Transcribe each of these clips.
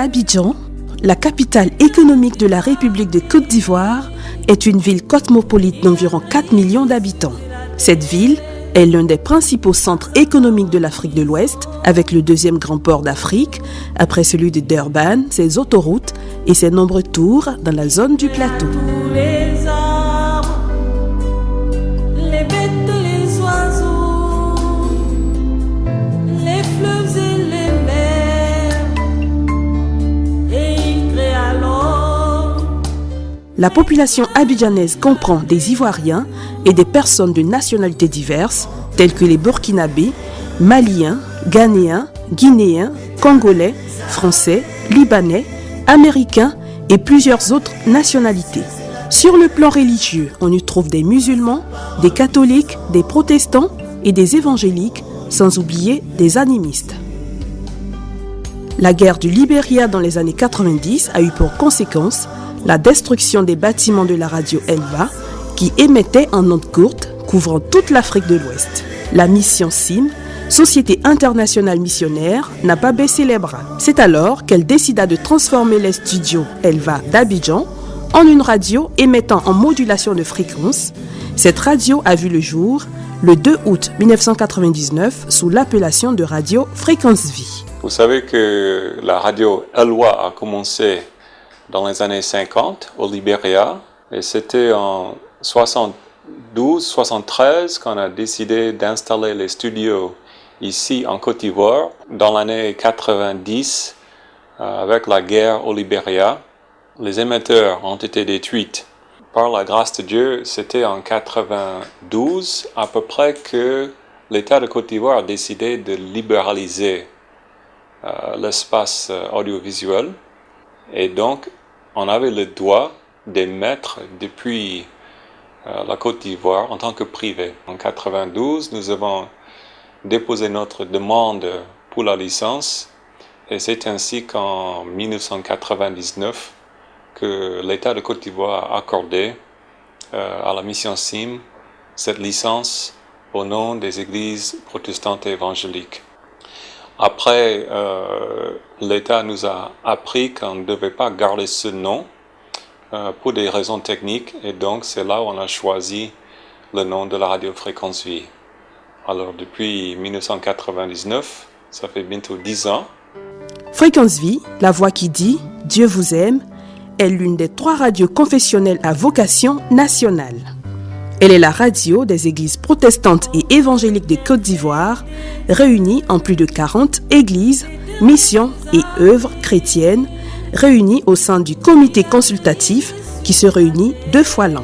Abidjan, la capitale économique de la République de Côte d'Ivoire, est une ville cosmopolite d'environ 4 millions d'habitants. Cette ville est l'un des principaux centres économiques de l'Afrique de l'Ouest, avec le deuxième grand port d'Afrique, après celui de Durban, ses autoroutes et ses nombreux tours dans la zone du plateau. La population abidjanaise comprend des Ivoiriens et des personnes de nationalités diverses, telles que les Burkinabés, Maliens, Ghanéens, Guinéens, Congolais, Français, Libanais, Américains et plusieurs autres nationalités. Sur le plan religieux, on y trouve des musulmans, des catholiques, des protestants et des évangéliques, sans oublier des animistes. La guerre du Libéria dans les années 90 a eu pour conséquence la destruction des bâtiments de la radio Elva qui émettait en ondes courtes couvrant toute l'Afrique de l'Ouest. La mission SIM, Société internationale missionnaire, n'a pas baissé les bras. C'est alors qu'elle décida de transformer les studios Elva d'Abidjan en une radio émettant en modulation de fréquence. Cette radio a vu le jour le 2 août 1999 sous l'appellation de radio Fréquence Vie. Vous savez que la radio Elwa a commencé dans les années 50 au Libéria et c'était en 72-73 qu'on a décidé d'installer les studios ici en Côte d'Ivoire. Dans l'année 90, avec la guerre au Libéria, les émetteurs ont été détruits. Par la grâce de Dieu, c'était en 92 à peu près que l'État de Côte d'Ivoire a décidé de libéraliser l'espace audiovisuel. Et donc, on avait le droit d'émettre depuis la Côte d'Ivoire en tant que privé. En 92, nous avons déposé notre demande pour la licence et c'est ainsi qu'en 1999 que l'État de Côte d'Ivoire a accordé à la mission SIM cette licence au nom des églises protestantes et évangéliques. Après, l'État nous a appris qu'on ne devait pas garder ce nom pour des raisons techniques et donc c'est là où on a choisi le nom de la radio Fréquence Vie. Alors depuis 1999, ça fait bientôt 10 ans. Fréquence Vie, la voix qui dit « Dieu vous aime » est l'une des 3 radios confessionnelles à vocation nationale. Elle est la radio des églises protestantes et évangéliques de Côte d'Ivoire, réunies en plus de 40 églises, missions et œuvres chrétiennes, réunies au sein du comité consultatif qui se réunit 2 fois l'an.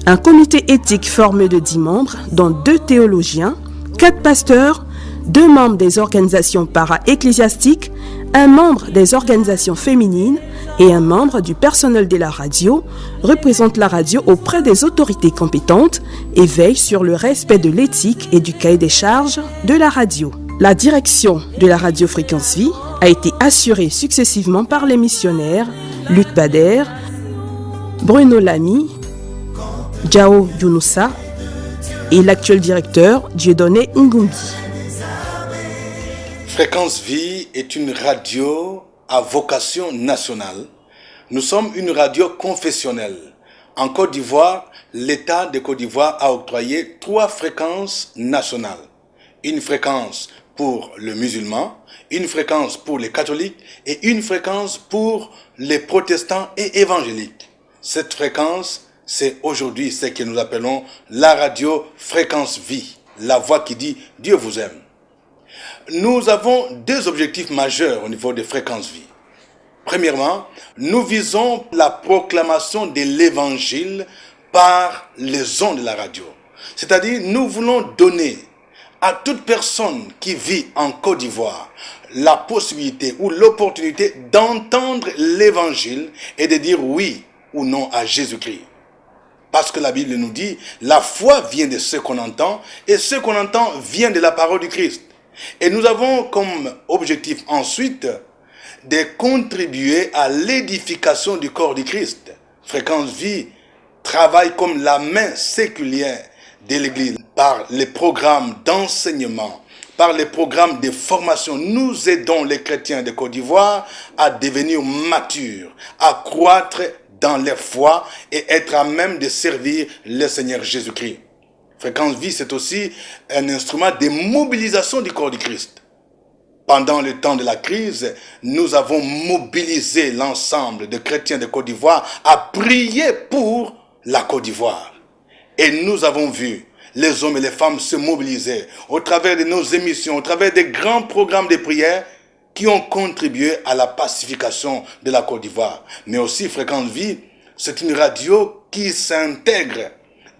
Un comité éthique formé de 10 membres, dont 2 théologiens, 4 pasteurs, 2 membres des organisations para-ecclésiastiques, un membre des organisations féminines et un membre du personnel de la radio représente la radio auprès des autorités compétentes et veille sur le respect de l'éthique et du cahier des charges de la radio. La direction de la radio Fréquence Vie a été assurée successivement par les missionnaires Luc Bader, Bruno Lamy, Jao Younoussa et l'actuel directeur Dieudonné Ngumbi. Fréquence Vie est une radio à vocation nationale. Nous sommes une radio confessionnelle. En Côte d'Ivoire, l'État de Côte d'Ivoire a octroyé 3 fréquences nationales. Une fréquence pour le musulman, une fréquence pour les catholiques et une fréquence pour les protestants et évangéliques. Cette fréquence, c'est aujourd'hui ce que nous appelons la radio Fréquence Vie, la voix qui dit « Dieu vous aime ». Nous avons 2 objectifs majeurs au niveau de Fréquence Vie. Premièrement, nous visons la proclamation de l'évangile par les ondes de la radio. C'est-à-dire, nous voulons donner à toute personne qui vit en Côte d'Ivoire la possibilité ou l'opportunité d'entendre l'évangile et de dire oui ou non à Jésus-Christ. Parce que la Bible nous dit, la foi vient de ce qu'on entend et ce qu'on entend vient de la parole du Christ. Et nous avons comme objectif ensuite de contribuer à l'édification du corps du Christ. Fréquence Vie travaille comme la main séculière de l'Église par les programmes d'enseignement, par les programmes de formation, nous aidons les chrétiens de Côte d'Ivoire à devenir matures, à croître dans leur foi et être à même de servir le Seigneur Jésus-Christ. Fréquence Vie, c'est aussi un instrument de mobilisation du corps du Christ. Pendant le temps de la crise, nous avons mobilisé l'ensemble des chrétiens de Côte d'Ivoire à prier pour la Côte d'Ivoire. Et nous avons vu les hommes et les femmes se mobiliser au travers de nos émissions, au travers des grands programmes de prière qui ont contribué à la pacification de la Côte d'Ivoire. Mais aussi, Fréquence Vie, c'est une radio qui s'intègre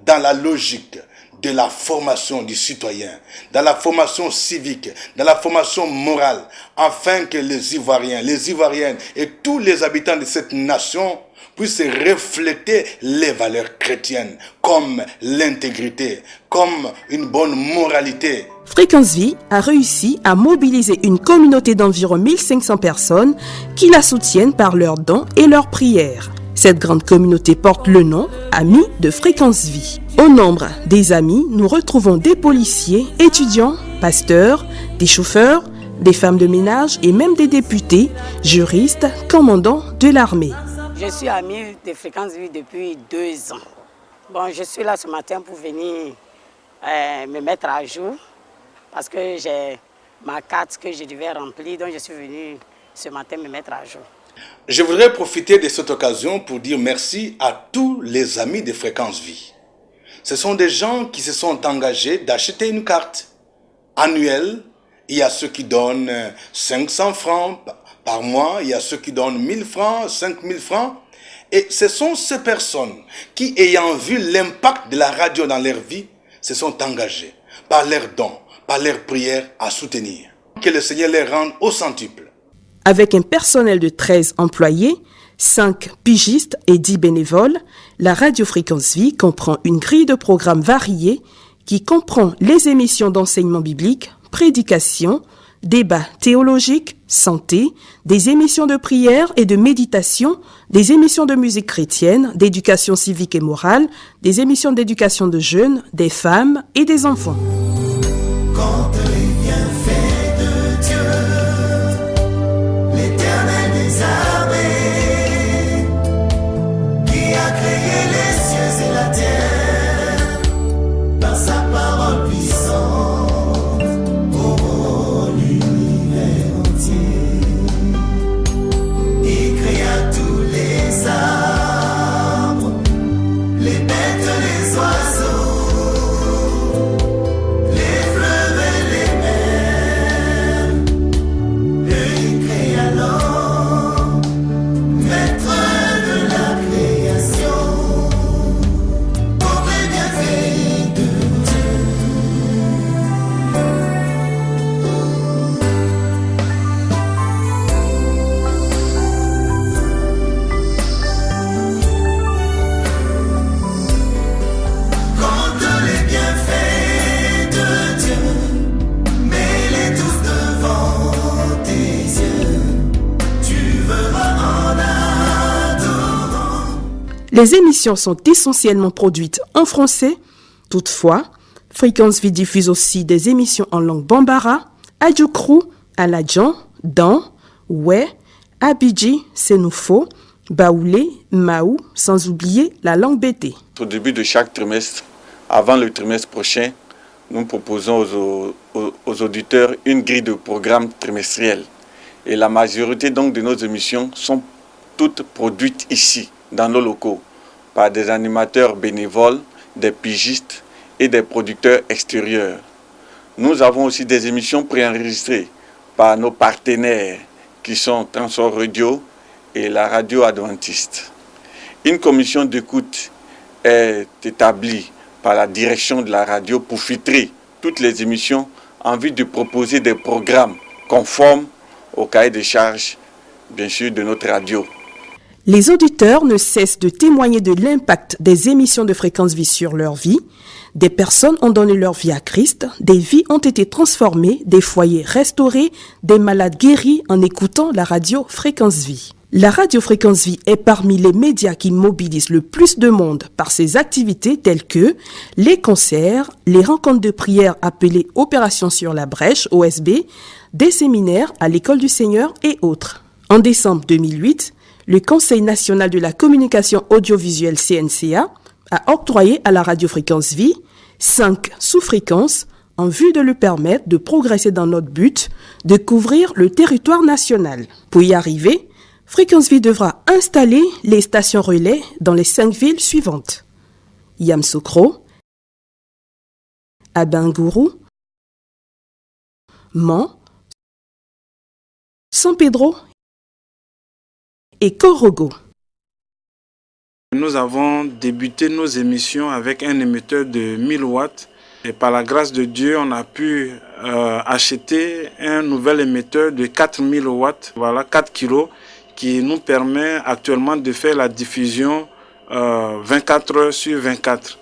dans la logique de la formation du citoyen, dans la formation civique, dans la formation morale, afin que les Ivoiriens, les Ivoiriennes et tous les habitants de cette nation puissent refléter les valeurs chrétiennes, comme l'intégrité, comme une bonne moralité. Fréquence Vie a réussi à mobiliser une communauté d'environ 1500 personnes qui la soutiennent par leurs dons et leurs prières. Cette grande communauté porte le nom Amis de Fréquence Vie. Au nombre des amis, nous retrouvons des policiers, étudiants, pasteurs, des chauffeurs, des femmes de ménage et même des députés, juristes, commandants de l'armée. Je suis amie de Fréquence Vie depuis 2 ans. Bon, je suis là ce matin pour venir me mettre à jour parce que j'ai ma carte que je devais remplir, donc je suis venue ce matin me mettre à jour. Je voudrais profiter de cette occasion pour dire merci à tous les amis de Fréquence Vie. Ce sont des gens qui se sont engagés d'acheter une carte annuelle. Il y a ceux qui donnent 500 francs par mois, il y a ceux qui donnent 1000 francs, 5000 francs. Et ce sont ces personnes qui, ayant vu l'impact de la radio dans leur vie, se sont engagées par leurs dons, par leurs prières à soutenir. Que le Seigneur les rende au centuple. Avec un personnel de 13 employés, 5 pigistes et 10 bénévoles, la radio Fréquence Vie comprend une grille de programmes variés qui comprend les émissions d'enseignement biblique, prédication, débats théologiques, santé, des émissions de prière et de méditation, des émissions de musique chrétienne, d'éducation civique et morale, des émissions d'éducation de jeunes, des femmes et des enfants. Quand les bienfaits de Dieu, l'Éternel des armées, qui a créé les cieux et la terre, par sa parole puissante, oh l'univers entier, il créa tous les arbres, les bêtes, les oiseaux, Les émissions sont essentiellement produites en français. Toutefois, Fréquence Vie diffuse aussi des émissions en langue bambara, adjoukrou, aladjan, dan, ouais, abidji, sénoufo, baoulé, maou, sans oublier la langue bété. Au début de chaque trimestre, avant le trimestre prochain, nous proposons aux auditeurs une grille de programmes trimestriels. Et la majorité donc de nos émissions sont toutes produites ici, dans nos locaux, par des animateurs bénévoles, des pigistes et des producteurs extérieurs. Nous avons aussi des émissions préenregistrées par nos partenaires qui sont Transworld Radio et la radio adventiste. Une commission d'écoute est établie par la direction de la radio pour filtrer toutes les émissions en vue de proposer des programmes conformes au cahier de charges, bien sûr, de notre radio. Les auditeurs ne cessent de témoigner de l'impact des émissions de Fréquence Vie sur leur vie. Des personnes ont donné leur vie à Christ, des vies ont été transformées, des foyers restaurés, des malades guéris en écoutant la radio Fréquence Vie. La radio Fréquence Vie est parmi les médias qui mobilisent le plus de monde par ses activités telles que les concerts, les rencontres de prière appelées Opération sur la Brèche, OSB, des séminaires à l'École du Seigneur et autres. En décembre 2008, le Conseil national de la communication audiovisuelle CNCA a octroyé à la radio Fréquence Vie 5 sous-fréquences en vue de lui permettre de progresser dans notre but de couvrir le territoire national. Pour y arriver, Fréquence Vie devra installer les stations relais dans les 5 villes suivantes: Yamoussoukro, Abengourou, Mans, San Pedro et Korogo. Nous avons débuté nos émissions avec un émetteur de 1000 watts et par la grâce de Dieu, on a pu acheter un nouvel émetteur de 4000 watts, voilà 4 kilos, qui nous permet actuellement de faire la diffusion 24 heures sur 24.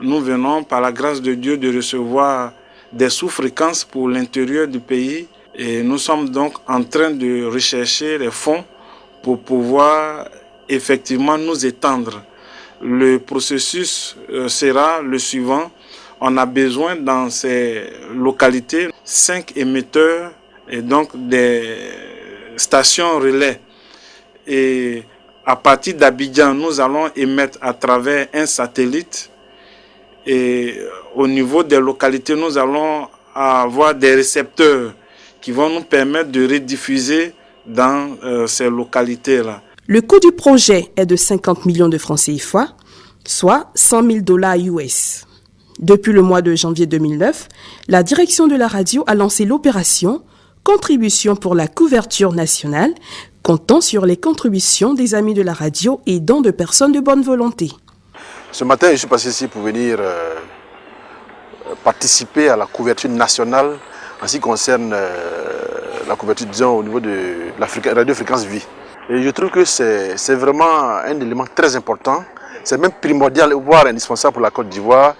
Nous venons par la grâce de Dieu de recevoir des sous-fréquences pour l'intérieur du pays et nous sommes donc en train de rechercher les fonds pour pouvoir effectivement nous étendre. Le processus sera le suivant. On a besoin dans ces localités 5 émetteurs et donc des stations relais. Et à partir d'Abidjan, nous allons émettre à travers un satellite. Et au niveau des localités, nous allons avoir des récepteurs qui vont nous permettre de rediffuser dans ces localités-là. Le coût du projet est de 50 millions de francs CFA, soit $100 000 US. Depuis le mois de janvier 2009, la direction de la radio a lancé l'opération Contribution pour la couverture nationale, comptant sur les contributions des amis de la radio et dons de personnes de bonne volonté. Ce matin, je suis passé ici pour venir participer à la couverture nationale en ce qui concerne la couverture, disons, au niveau de la radio Fréquence Vie. Et je trouve que c'est vraiment un élément très important. C'est même primordial, voire indispensable pour la Côte d'Ivoire.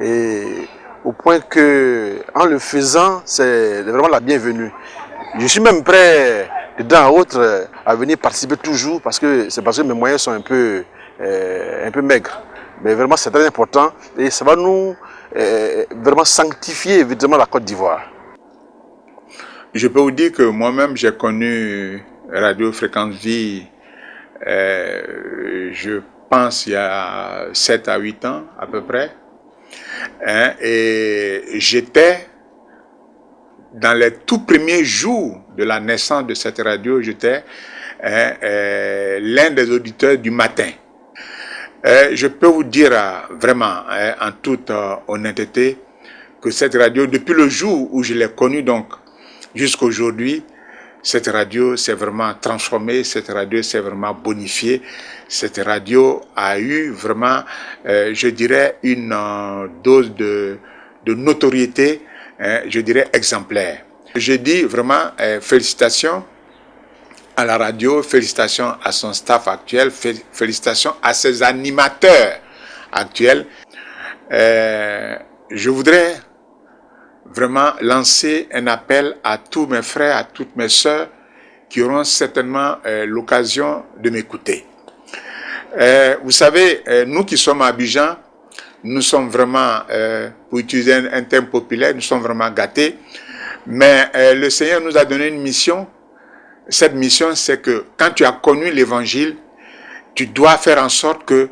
Et au point que, en le faisant, c'est vraiment la bienvenue. Je suis même prêt, de temps à autre, à venir participer toujours parce que mes moyens sont un peu maigres. Mais vraiment, c'est très important et ça va nous vraiment sanctifier évidemment la Côte d'Ivoire. Je peux vous dire que moi-même, j'ai connu Radio Fréquence Vie, je pense, il y a 7 à 8 ans à peu près. Et j'étais dans les tout premiers jours de la naissance de cette radio, j'étais l'un des auditeurs du matin. Je peux vous dire vraiment, en toute honnêteté, que cette radio, depuis le jour où je l'ai connue, donc jusqu'à aujourd'hui, cette radio s'est vraiment transformée, cette radio s'est vraiment bonifiée. Cette radio a eu vraiment, je dirais, une dose de notoriété, je dirais, exemplaire. Je dis vraiment félicitations à la radio, félicitations à son staff actuel, félicitations à ses animateurs actuels. Je voudrais vraiment lancer un appel à tous mes frères, à toutes mes sœurs qui auront certainement l'occasion de m'écouter. Vous savez, nous qui sommes à Abidjan, nous sommes vraiment, pour utiliser un terme populaire, nous sommes vraiment gâtés. Mais le Seigneur nous a donné une mission. Cette mission, c'est que quand tu as connu l'évangile, tu dois faire en sorte que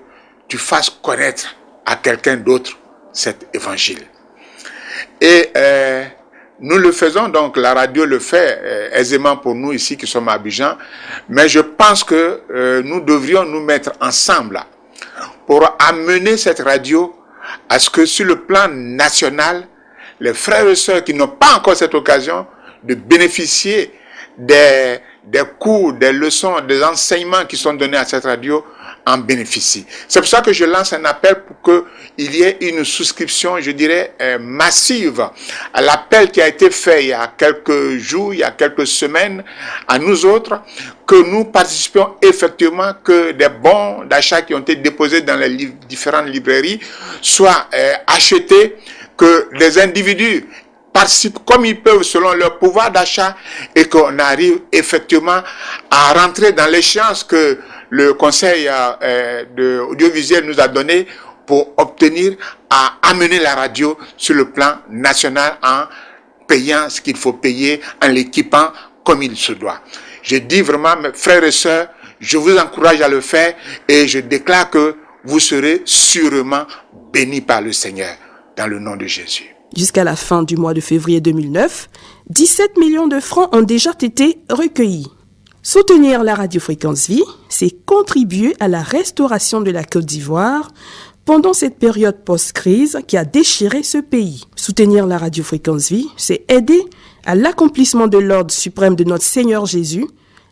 tu fasses connaître à quelqu'un d'autre cet évangile. Et nous le faisons, donc la radio le fait aisément pour nous ici qui sommes à Abidjan, mais je pense que nous devrions nous mettre ensemble pour amener cette radio à ce que sur le plan national, les frères et sœurs qui n'ont pas encore cette occasion de bénéficier des cours, des leçons, des enseignements qui sont donnés à cette radio en bénéficient. C'est pour ça que je lance un appel pour qu'il y ait une souscription, je dirais, massive à l'appel qui a été fait il y a quelques jours, il y a quelques semaines, à nous autres, que nous participions effectivement, que des bons d'achat qui ont été déposés dans les différentes librairies soient achetés, que les individus participent comme ils peuvent selon leur pouvoir d'achat et qu'on arrive effectivement à rentrer dans l'échéance que le Conseil de audiovisuel nous a donné pour obtenir à amener la radio sur le plan national en payant ce qu'il faut payer, en l'équipant comme il se doit. Je dis vraiment, mes frères et sœurs, je vous encourage à le faire et je déclare que vous serez sûrement bénis par le Seigneur dans le nom de Jésus. Jusqu'à la fin du mois de février 2009, 17 millions de francs ont déjà été recueillis. Soutenir la Radio Fréquence Vie, c'est contribuer à la restauration de la Côte d'Ivoire pendant cette période post-crise qui a déchiré ce pays. Soutenir la Radio Fréquence Vie, c'est aider à l'accomplissement de l'ordre suprême de notre Seigneur Jésus.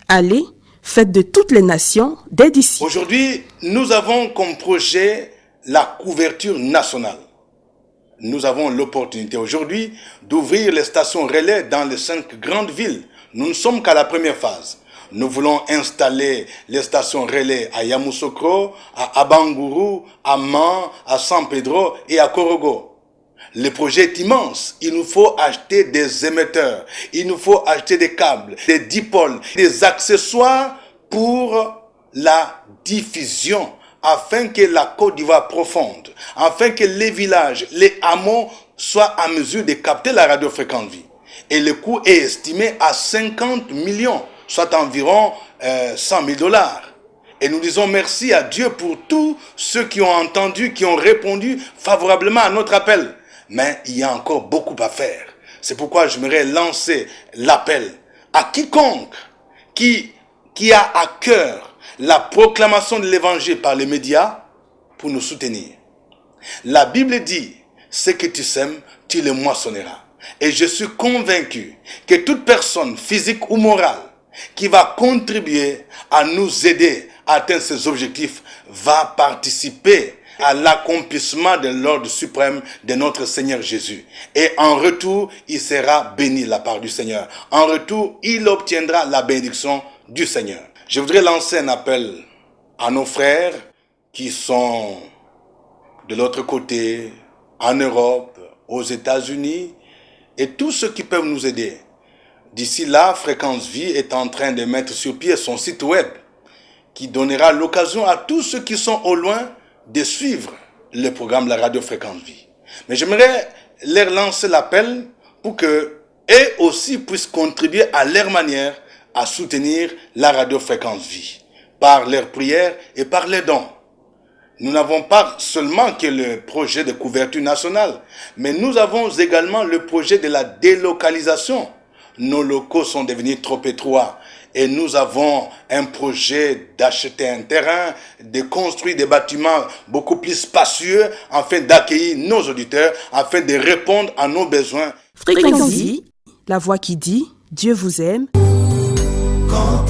Allez, faites de toutes les nations des disciples. Aujourd'hui, nous avons comme projet la couverture nationale. Nous avons l'opportunité aujourd'hui d'ouvrir les stations relais dans les 5 grandes villes. Nous ne sommes qu'à la première phase. Nous voulons installer les stations relais à Yamoussoukro, à Abangourou, à Man, à San Pedro et à Korogo. Le projet est immense. Il nous faut acheter des émetteurs, il nous faut acheter des câbles, des dipôles, des accessoires pour la diffusion, afin que la Côte d'Ivoire profonde, afin que les villages, les hameaux soient à mesure de capter la Radio Fréquence Vie. Et le coût est estimé à 50 millions, soit environ 100 000 $. Et nous disons merci à Dieu pour tous ceux qui ont entendu, qui ont répondu favorablement à notre appel. Mais il y a encore beaucoup à faire. C'est pourquoi j'aimerais lancer l'appel à quiconque qui a à cœur la proclamation de l'évangile par les médias pour nous soutenir. La Bible dit, ce que tu sèmes, tu le moissonneras. Et je suis convaincu que toute personne physique ou morale qui va contribuer à nous aider à atteindre ces objectifs va participer à l'accomplissement de l'ordre suprême de notre Seigneur Jésus. Et en retour, il sera béni de la part du Seigneur. En retour, il obtiendra la bénédiction du Seigneur. Je voudrais lancer un appel à nos frères qui sont de l'autre côté, en Europe, aux États-Unis, et tous ceux qui peuvent nous aider. D'ici là, Fréquence Vie est en train de mettre sur pied son site web qui donnera l'occasion à tous ceux qui sont au loin de suivre le programme de la Radio Fréquence Vie. Mais j'aimerais leur lancer l'appel pour qu'eux aussi puissent contribuer à leur manière à soutenir la Radio Fréquence Vie par leurs prières et par les dons. Nous n'avons pas seulement que le projet de couverture nationale, mais nous avons également le projet de la délocalisation. Nos locaux sont devenus trop étroits et nous avons un projet d'acheter un terrain, de construire des bâtiments beaucoup plus spacieux afin d'accueillir nos auditeurs, afin de répondre à nos besoins. Fréquence Vie, la voix qui dit Dieu vous aime. Quand